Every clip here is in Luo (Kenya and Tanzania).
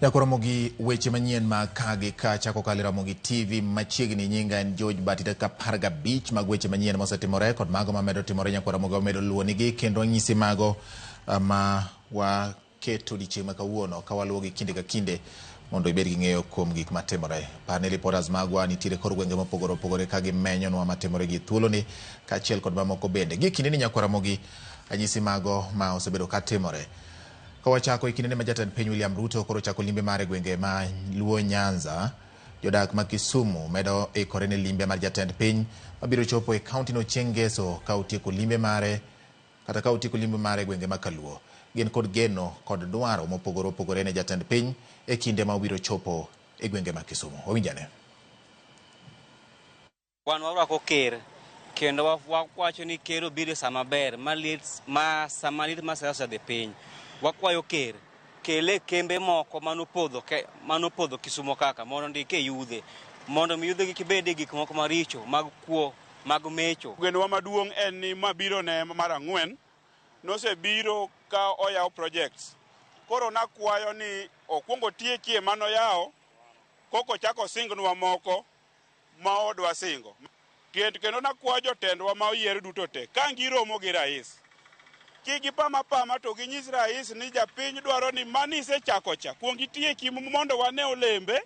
Yakoromogi weche manyien ma kagi ka chako kaliramogi TV machiegni nyinga en George Batita Kaparga Beach mag weche manyien mosetimore kod mago mamedo timore nyakoromogi omedo luonigi kendo nyisi mago ma waketo dichieng' ma kawuono ka waluwogi kinde ka kinde mondo ibed gi ng'eyo kuom gik matimore. Parne reporters magwa nitiere kor gwenge mopogore opogore ka gimenyonwa matimore gi thuoloni kaachiel kod mamoko bende. Gi kinde ni nyakoromogi anyisi mago ma osebedo ka timore. Kawachako ikinde ma jatend piny William Ruto koro chako limbe mare gwenge ma Luo Nyanza, jodak ma Kisumu medo ikore ne limbe mar jatend piny mabiro chopo e kaunti no chieng' ngeso ka otieko limbe mare gwenge ma Kaluo. Gin kod geno kod dwaro mopogore opogore ne jatend piny e kinde ma obiro chopo e gwenge ma Kisumu. Owinjane. Wan warwako ker kendo wawacho ni ker obiro sama ber ma sama lit ma siasa dhi piny. Wakwayo ker kele kembe moko manopodho Kisumo kaka mondo ndike yudhe mondo mi yudhe gibede gik moko maricho mag kuo mag mecho. Genwa maduong' en ni mabiro ne mar ang'wen nosebiro ka oyaw projects. Koro nakwayo ni okwongo tiekie mano yawo koko chako singnwa moko ma odwa singo. Kendo nakwayo jotendwa ma oyier duto te ka giromo gi rais. Kigipama to ginyis rais ni japiny dwaro ni manise chako cha kuongi tieki mondo wane olembe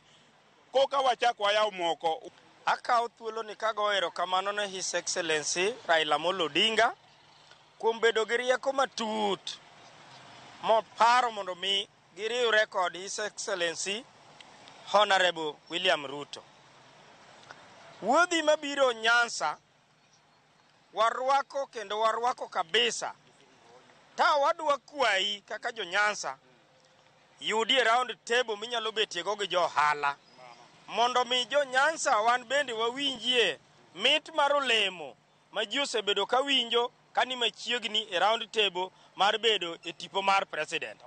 koka wachako wayaw moko. Akawo thuolo ni kago erokamano ne His Excellency Raila Amolo Odinga kuom bedo gi rieko matut moparo mondo mi giriwre kod His Excellency Honorable William Ruto. Wuodhi mabiro Nyanza warwako kabisa. Ta wadwa kwayi kaka jo Nyanza yudi round table minyalo betie go gi jo hala mondo mi jo Nyanza wan bende wawinjie mit mar olemo ma ji osebedo ka winjo kani machiegni e round table mar bedo e tipo mar president.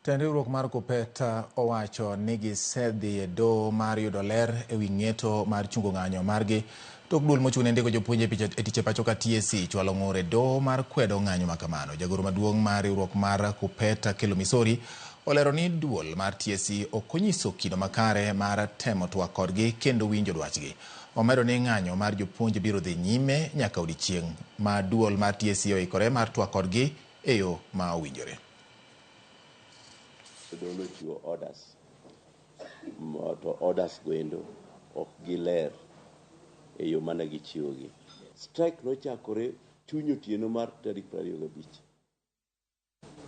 Riwruok mar Kupeta owacho ni gisedhi e doho mar yudo ler e wi ng'eto mar chungo ng'anyo margi tok duol mochung' ne ndiko jopuonje e tich e pacho ka TSC chwalo ng'ur e doho mar kwedo ng'anyo makamano. Jagoro maduong' mar riwruok mar Kupeta Kelo Misori olero ni duol mar TSC ok onyiso kido makare mar temo twak kodgi kendo winjo dwachgi. Omedo ni ng'anyo mar jopuonje biro dhi nyime nyaka odiechieng' ma duol mar TSC oikore mar twak kodgi e yo ma owinjore. Dono chiwo orders goendo ok giler e yo mana gichiwogi. Strike nochakore chuny otieno mar tarik 25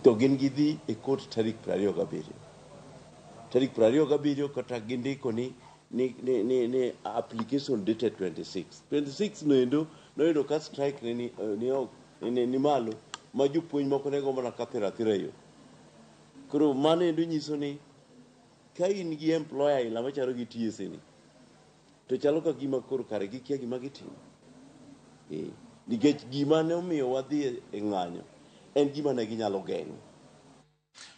to gin gidhi e court tarik 27. Tarik 27 kata gindiko ni application dated 26 noendo noyudo ka strike ni malo ma jopuonj moko nego mana kathira yo. Koro mano endo nyiso ni ka in gi employer ila macharo gi TSC ni to chalo ka gima koro kare gikia gima gitimo. Nikech gima ne omiyo wadhi e ng'anyo en gima ne ginyalo geng'o.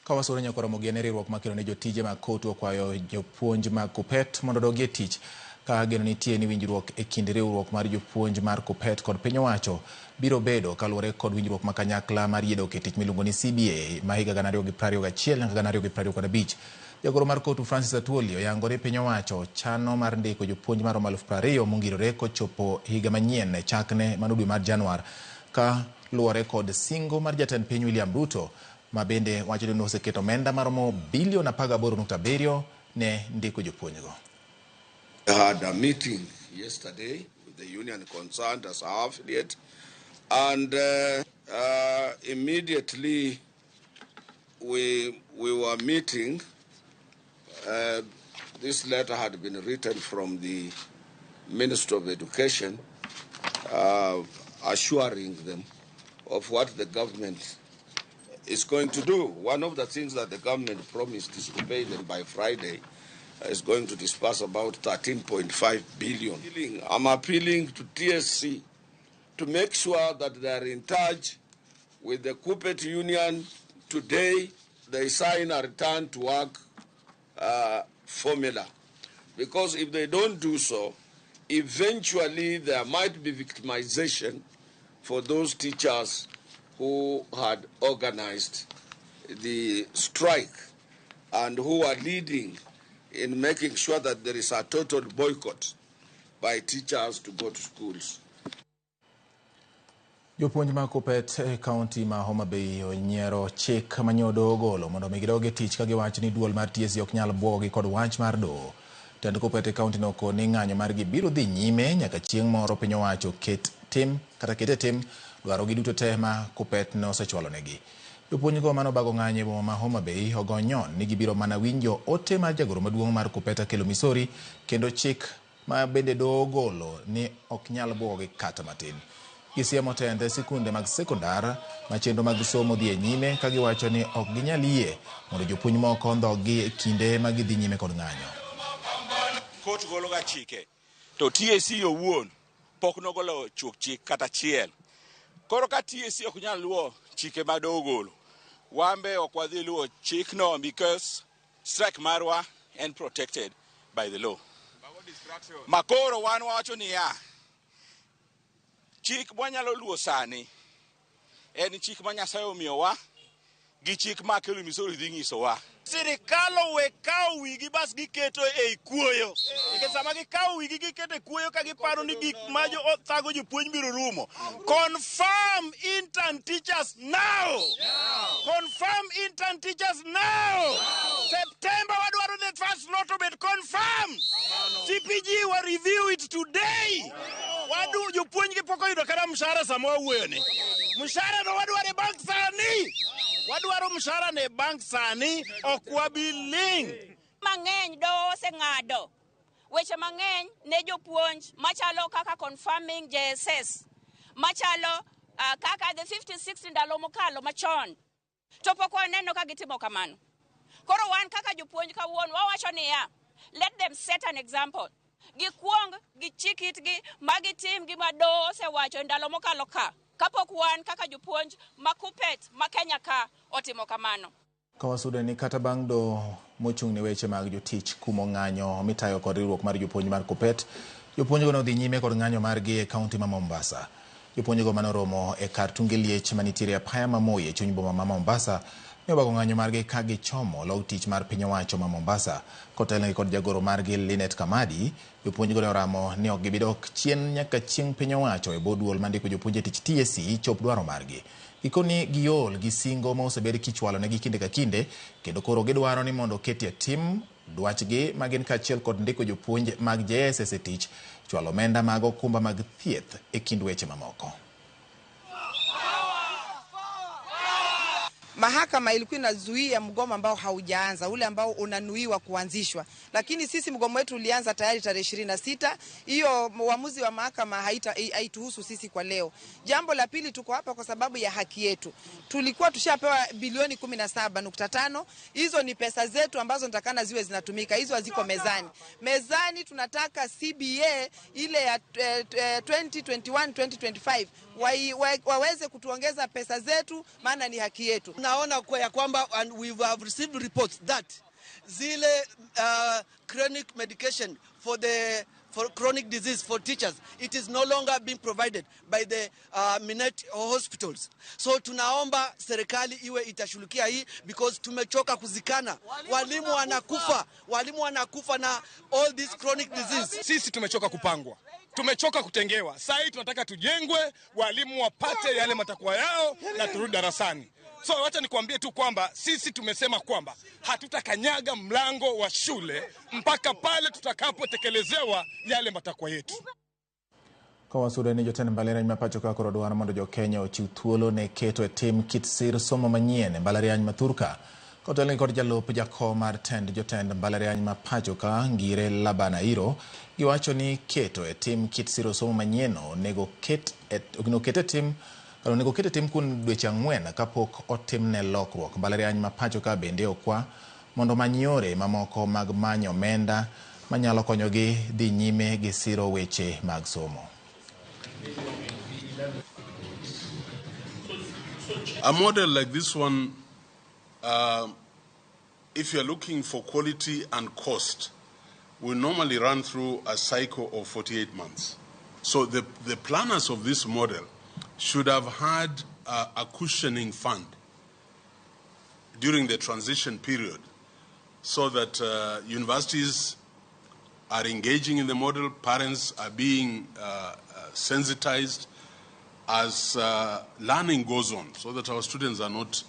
Kawasoro nyakoromogi ne riwruok makelo ne jotije mag kotu okwayo jopuonj mag Kupet mondo odogi e tich ka geno nitie ni winjruok e kind riwruok mar jopuonj mar Kupet kod piny owacho biro bedo kaluwore kod winjruok ma kanyakla mar yiedo e tich miluongo ni CBA ma higa 2021 nyaka 2025. Jagoro mar kotu Francis Atwoli oyango ni piny owacho chano mar ndiko jopuonj mar 20,000 mongirore kochopo higa manyien chakne mano dwe mar Januar ka luwore kod singo mar jatend piny William Ruto ma bende wacho ni oseketo omenda maromo bilion 18.7 ne ndiko jopuonjgo. I had a meeting yesterday with the union concerned as our affiliate, and immediately we were meeting. This letter had been written from the Minister of Education, assuring them of what the government is going to do. One of the things that the government promised is to pay them by Friday. Is going to disperse about 13.5 billion. I'm appealing to TSC to make sure that they are in touch with the Kupet Union. Today, they sign a return to work formula. Because if they don't do so, eventually there might be victimization for those teachers who had organized the strike and who are leading in making sure that there is a total boycott by teachers to go to schools. Jopuonj ma Kuppet e kaunti ma Homa Bay onyiero chik manyodo ogolo mondo migidoge tich ka giwacho ni duol mar TSC ok nyal buogi kod wach mar doho. Tend Kuppet e kaunti no ko ni ng'anyo margi biro dhi nyime nyaka chieng' moro piny owacho ket e tim dwaro gi duto te ma Kuppet ne osechwalo negi. Jopuonj go mano bago ng'anyo e boma ma Homa Bay ogonyon ni gibiro mana winjo ote mar jagoro maduong' mar Kuppet Akelo Misori kendo chik ma bende doho ogolo ni ok nyal buogi kata matin. Gisiemo tende sikunde mag sekondar ma chenro mag somo dhi e nyime ka giwacho ni ok ginyal yie mondo jopuonj moko ndhogi e kinde ma gidhi nyime kod ng'anyo. Kot golo ga chike to TSC owuon pok nogolo chuok chik kata chiel. Koro ka TSC ok nyal luwo chike ma doho ogolo, wambe ok wadhi luwo chik no because strike marwa and protected by the law. Makoro wan wacho ni chik mwanyalo luwo sani en chik ma Nyasaye omiyowa gi chik ma Akelo Misori dhi nyisowa. Sirikal owe kawo wigi bas giketo e kuoyo. Nikech sama gikawo wigi giketo e kuoyo ka giparo ni gik ma thago jopuonj biro rumo. Confirm intern teachers now. Confirm intern teachers now. September wadwaro the first lot of it confirmed. CPG will review it today. Wadu jopuonj gi poko yudo kata mshahara sama wawuoyo ni. Mshahara no wadwaro bank sani. Wadwaro mshahara ne bank sani ok wabiling. Mang'eny doho oseng'ado weche mang'eny ne jopuonj machalo kaka confirming JSS machalo kaka the 50-60 ndalo mokalo machon to pok waneno ka gitimo kamano. Koro wan kaka jopuonj kawuono wawacho ni let them set an example. Gikwong gichik itgi magitim gima doho osewacho ndalo mokalo ka kapok wan kaka jopuonj ma Kuppet ma Kenya ka otimo kamano. Kawasude ni kata bang' doho mochung' ne weche mag jotich kumo ng'anyo mitayo kod riwruok mar jopuonj mar Kuppet, jopuonj go nodhi nyime kod ng'anyo margi e kaunti ma Mombasa. Jopuonj go manoromo e kar tunge liech manitiere apaya mamoye chuny boma ma Mombasa ne obago ng'anyo margi ka gichomo log tich mar piny owacho ma Mombasa. Kotelnegi kod jagoro margi Linet Kamadi, jopuonj go ne oramo ni ok gibidok chien nyaka chieng' piny owacho e boduol mandiko jopuonj e tich TSC chop dwaro margi. Gikoni giol gi singo ma osebed kichwalo negi kinde ka kinde kendo koro gidwaro ni mondo ketie tim dwachgi magin kaachiel kod ndiko jopuonj mag JSS e tich chwalo omenda mag okumba mag thieth e kind weche mamoko. Mahakama ilikuwa inazuia mgomo ambao haujaanza, ule ambao unanuiwa kuanzishwa. Lakini sisi mgomo wetu ulianza tayari tarehe 26. Hiyo uamuzi wa mahakama haituhusu sisi kwa leo. Jambo la pili, tuko hapa kwa sababu ya haki yetu. Tulikuwa tushapewa bilioni 17.5. Hizo ni pesa zetu ambazo nitakana ziwe zinatumika. Hizo haziko mezani. Mezani tunataka CBA ile ya 2021-2025 waweze kutuongeza pesa zetu, maana ni haki yetu. Naona kwa ya kwamba and we have received reports that zile chronic medication for chronic disease for teachers, it is no longer being provided by the Minet hospitals. So tunaomba serikali iwe itashughulikia hii because tumechoka kuzikana. Walimu wanakufa na all this chronic disease. Sisi tumechoka kupangwa. Tumechoka kutengewa. Sasa hii tunataka tujengwe, walimu wapate yale matakwa yao na turudi darasani. So wacha nikwambie tu kwamba sisi tumesema kwamba hatutakanyaga mlango wa shule mpaka pale tutakapotekelezewa yale matakwa yetu. Kawasude ni jotend mbalariany mapacho ka koro dwaro mondo jo-Kenya ochiw thuolo ne keto e tim kit sir somo manyien e mbalariany ma Thurka. Kotelnegi kod jalup jakom mar jotend mbalariany mapacho ka Ngire Labanairo giwacho ni keto e tim kit sir somo manyieno onego ket e tim kun dweche 4 kapok otimne lokruok. Mbalariany mapacho ka bende okwa mondo many yore mamoko mag manyo omenda manyalo konyogi dhi nyime gi siro weche mag somo. A model like this one, if you're looking for quality and cost, will normally run through a cycle of 48 months. So the planners of this model should have had a cushioning fund during the transition period so that universities are engaging in the model, parents are being sensitized as learning goes on, so that our students are not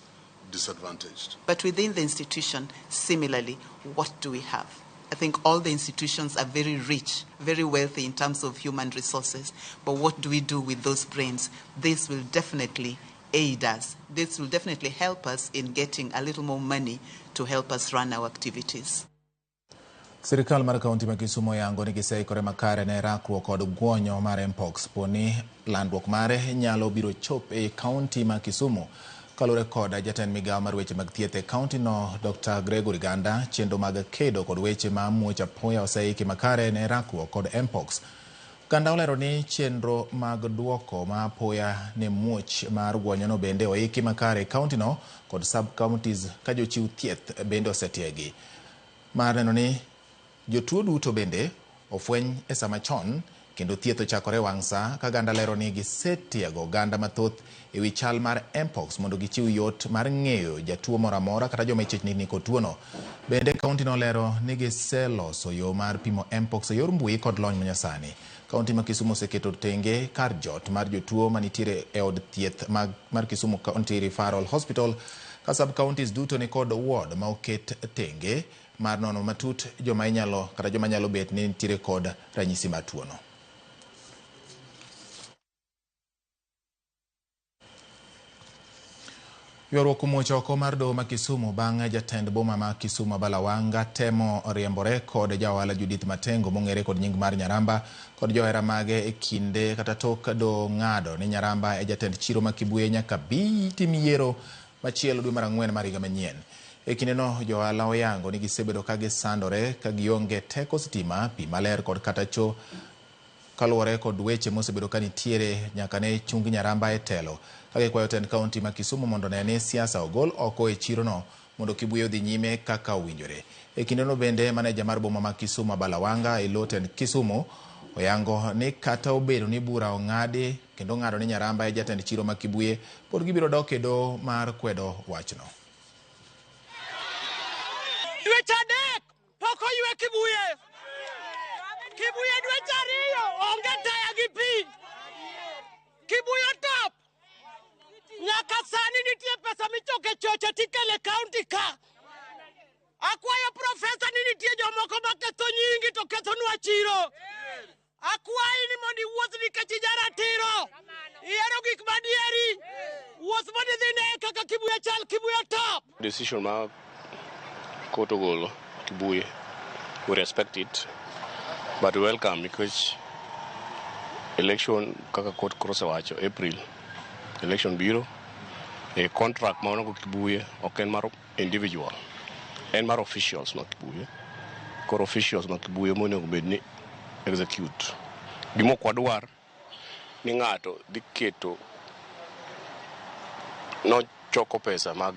disadvantaged. But within the institution, similarly, what do we have? I think all the institutions are very rich, very wealthy in terms of human resources. But what do we do with those brains? This will definitely aid us. This will definitely help us in getting a little more money to help us run our activities. Sirikal mar kaunti ma Kisumo yango ni giseikore makare ne rakruok kod guonyo mar mpox poni landruok mare nyalo biro chop e kaunti ma Kisumo. Kalure kod jatend migawo mar weche mag thieth e kaunti no Dr. Gregory Ganda, chenro mag kedo kod weche ma muoch apoya oseiki makare ne rakruok kod mpox. Ganda olero ni chenro mag duoko ma apoya ne muoch mar guonyo no bende oiki makare e kaunti no kod sub counties ka jochiw thieth bende osetiegi. Mar neno ni jotuo duto bende ofweny e sama chon kendo thieth ochakore wang' sa ka Ganda lero ni gisetiego ganda mathoth e wi chal mar mpox mondo gichiw yot mar ng'eyo jatuo moro amora kata joma ichich ni kod tuono. Bende kaunti no lero ni giseloso yo mar pimo mpox e yor mbui kod lony manyasani. Kaunti ma Kisumo oseketo tenge kar jot mar jotuo manitiere e od thieth mar Kisumo County Referral Hospital ka sub counties duto ni kod ward ma oket tenge mar nono matut joma inyalo kata joma nyalo bet ni nitiere kod ranyisi mar tuono. Ywaruok muoch oko mar doho ma Kisumo bang' jatend boma ma Kisumo Balawanga temo riembore kod jaohala Judith Matengo mong'ere kod nying mar Nyaramba kod johera mage e kinde kata tok do ng'ado ni Nyaramba e jatend chiro ma Kibuye nyaka bi tim yiero machielo dwe mar 4 mar higa manyien. E kinde no johala oyango ni gisebedo ka gisandore ka gionge teko sitima, pi maler kod kata cho kaluwore kod weche mosebedo ka nitiere nyaka ne chung Nyaramba e telo. Kage kwayo tend kaunti ma Kisumo mondo ne siasa ogol oko e chiro no mondo Kibuye odhi nyime kaka owinjore. E kinde no bende maneja mar boma ma Kisumo Balawanga e tend Kisumo oyango ni kata obedo ni bura ong'adi kendo ng'ado ni Nyaramba e jatend chiro ma Kibuye pod gibiro dok e doho mar kwedo wachno. Dweche adek pok oywe Kibuye. Kibuye dweche ariyo onge taya gi pi. Kibuye top. Nyaka sani nitie pesa michoke choche tikele kaunti ka. Akwayo profesa ni nitie jomoko maketho nyingi to ketho nwa chiro. Akwayi ni mondi wuoth nikech jaratiro. Iero gik madieri. Wuoth mondi dhine kaka Kibuye chal, Kibuye top. Decision ma court ogolo Kibuye, we respect it, but we welcome because election kaka court cross wacho April election bureau a contract ma onogo Kibuye ok en mar individual, en mar officials ma Kibuye. Koro officials ma Kibuye monego bed ni execute gimo kwadwar ni ng'ato dhi keto no choko pesa mag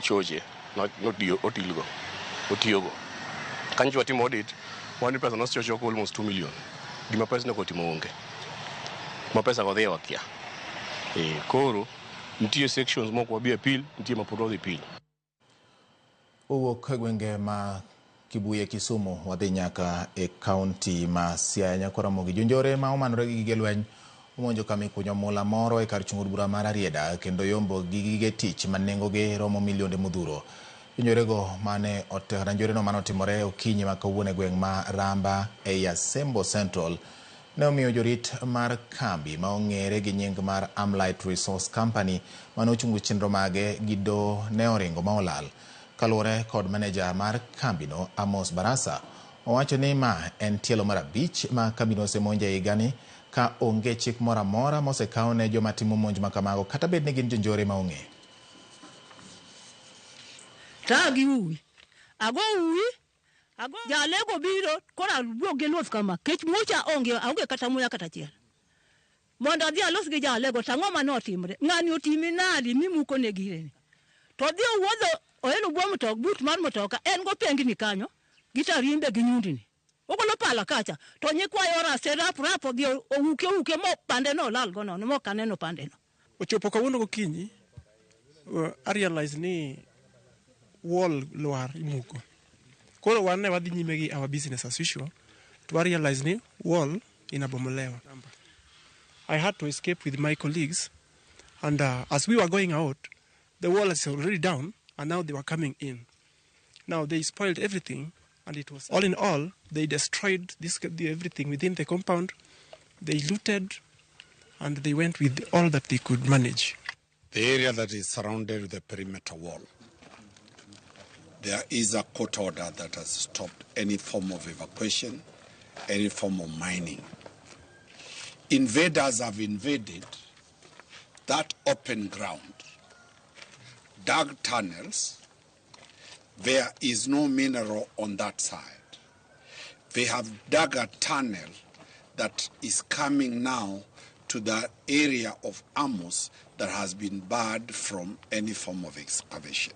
choche otiyogo kanyo watimo audit wani pesa nochoko almost 2 million gima pesa neko timo onge ma pesa go dhiwa kia koro nitie sections moko wabi appeal nitie mapod odhi appeal. Owuok gwenge ma Kibuye Kisumo wadhi nyaka e kaunti ma Siaya nyakora gi jonjore ma omanore gi gige lweny omonjo kami kunyo mula moro e kar chungur bura mar Arieda kendo yombo gi gige tich manengo ge romo milionde modhuro. Jonjorego mane ranjore no mane otimore okinyi ma kawuono e gweng' ma Ramba e Yasembo Central ne omiyo jorit mar kambi ma ong'ere gi nying mar Amlight Resource Company mane ochungo chenro mage gi do ne oringo ma olal. Kaluwore kod maneja mar kambino Amos Barasa owacho ni ma en tielo mar 5 ma kambino osemonje higani ka onge chik moro amora mosekaw ne joma timo monj ma kamago kata bed ni gin jonjore ma ong'e. Tagi uwi ago jalego biro kora buoge los kama kech mucha onge kata muya kata chiel mondo dhi alos gi jalego tang'o ma notimre ng'ani otimi nadi mimuko ne gireni to dhi wuodho oelo bwo mtok but mar motoka en go pengni kanyo gitarimbe gi nyundini ogolo pala kacha to nyikwayo rase rapo dhi ouke mo pande no lal go no mo kaneno pande no ochopo kawuono gokinyi I realize ni wall luar imuko. Koro wan ne wadhi nyime gi our business as usual. To realize ni wall inabomolewa. I had to escape with my colleagues, and as we were going out, the wall is already down, and now they were coming in. Now they spoiled everything, and it was all in all, they destroyed everything within the compound. They looted, and they went with all that they could manage. The area that is surrounded with the perimeter wall, there is a court order that has stopped any form of evacuation, any form of mining. Invaders have invaded that open ground, dug tunnels. There is no mineral on that side. They have dug a tunnel that is coming now to the area of Amos that has been barred from any form of excavation.